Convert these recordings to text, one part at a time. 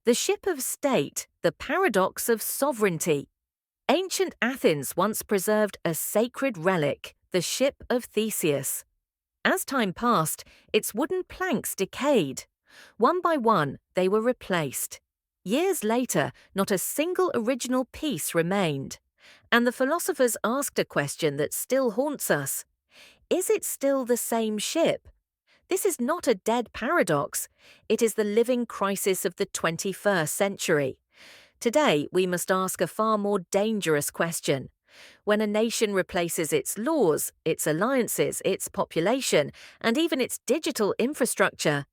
The ship of state, the paradox of sovereignty. Ancient Athens once preserved a sacred relic, the Ship of Theseus. As time passed, its wooden planks decayed. One by one, they were replaced. Years later, not a single original piece remained. And the philosophers asked a question that still haunts us. Is it still the same ship? This is not a dead paradox. It is the living crisis of the 21st century. Today, we must ask a far more dangerous question. When a nation replaces its laws, its alliances, its population, and even its digital infrastructure,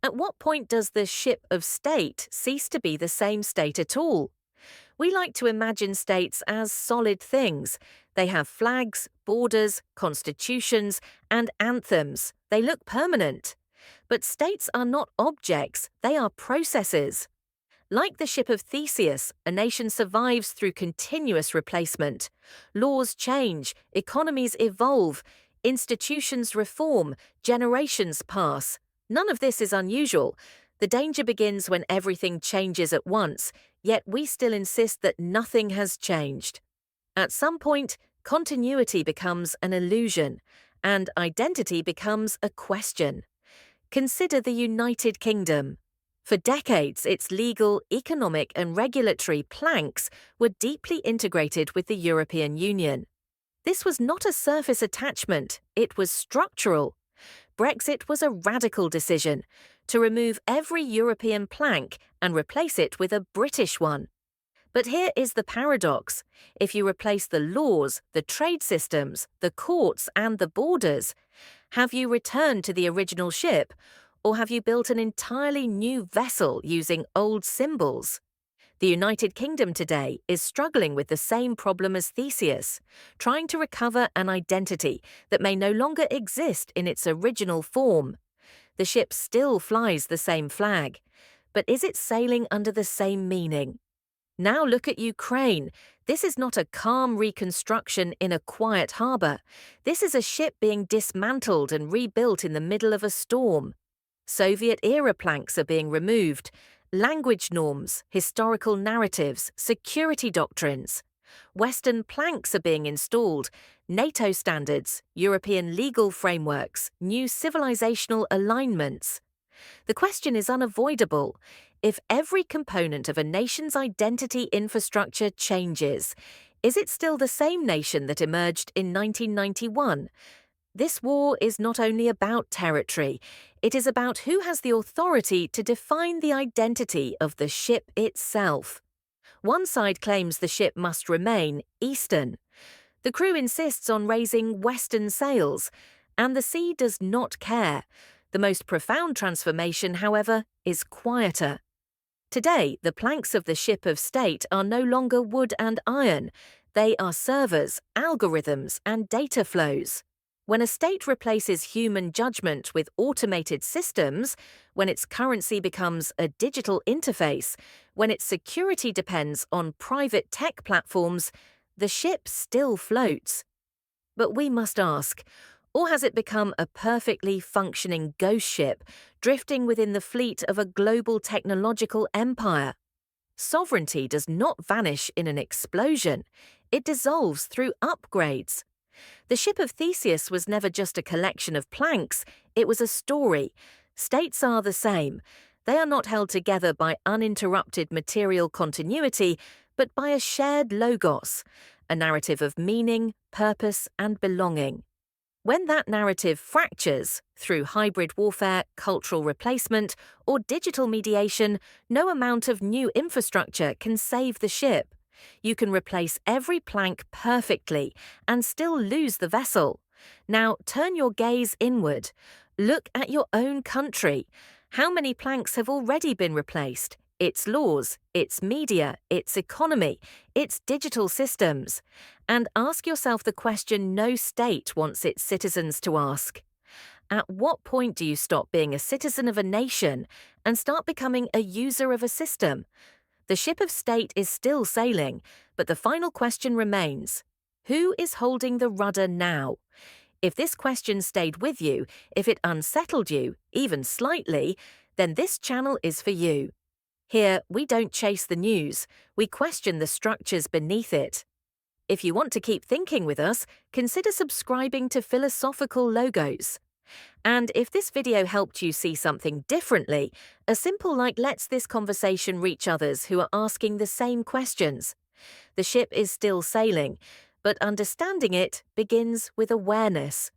at what point does the ship of state cease to be the same state at all? We like to imagine states as solid things. They have flags, borders, constitutions, and anthems. They look permanent. But states are not objects, they are processes. Like the ship of Theseus, a nation survives through continuous replacement. Laws change, economies evolve, institutions reform, generations pass. None of this is unusual. The danger begins when everything changes at once, yet we still insist that nothing has changed. At some point, continuity becomes an illusion, and identity becomes a question. Consider the United Kingdom. For decades, its legal, economic, and regulatory planks were deeply integrated with the European Union. This was not a surface attachment, it was structural. Brexit was a radical decision to remove every European plank and replace it with a British one. But here is the paradox. If you replace the laws, the trade systems, the courts, and the borders, have you returned to the original ship, or have you built an entirely new vessel using old symbols? The United Kingdom today is struggling with the same problem as Theseus, trying to recover an identity that may no longer exist in its original form. The ship still flies the same flag, but is it sailing under the same meaning? Now look at Ukraine. This is not a calm reconstruction in a quiet harbour. This is a ship being dismantled and rebuilt in the middle of a storm. Soviet-era planks are being removed. Language norms, historical narratives, security doctrines. Western planks are being installed, NATO standards, European legal frameworks, new civilizational alignments. The question is unavoidable. If every component of a nation's identity infrastructure changes, is it still the same nation that emerged in 1991? This war is not only about territory, it is about who has the authority to define the identity of the ship itself. One side claims the ship must remain Eastern. The crew insists on raising Western sails, and the sea does not care. The most profound transformation, however, is quieter. Today, the planks of the ship of state are no longer wood and iron. They are servers, algorithms, and data flows. When a state replaces human judgment with automated systems, when its currency becomes a digital interface, when its security depends on private tech platforms, the ship still floats. But we must ask, or has it become a perfectly functioning ghost ship, drifting within the fleet of a global technological empire? Sovereignty does not vanish in an explosion. It dissolves through upgrades. The Ship of Theseus was never just a collection of planks, it was a story. States are the same. They are not held together by uninterrupted material continuity, but by a shared logos, a narrative of meaning, purpose, and belonging. When that narrative fractures, through hybrid warfare, cultural replacement, or digital mediation, no amount of new infrastructure can save the ship. You can replace every plank perfectly and still lose the vessel. Now turn your gaze inward. Look at your own country. How many planks have already been replaced? Its laws, its media, its economy, its digital systems. And ask yourself the question no state wants its citizens to ask. At what point do you stop being a citizen of a nation and start becoming a user of a system? The ship of state is still sailing, but the final question remains. Who is holding the rudder now? If this question stayed with you, if it unsettled you, even slightly, then this channel is for you. Here, we don't chase the news, we question the structures beneath it. If you want to keep thinking with us, consider subscribing to Philosophical Logos. And if this video helped you see something differently, a simple like lets this conversation reach others who are asking the same questions. The ship is still sailing, but understanding it begins with awareness.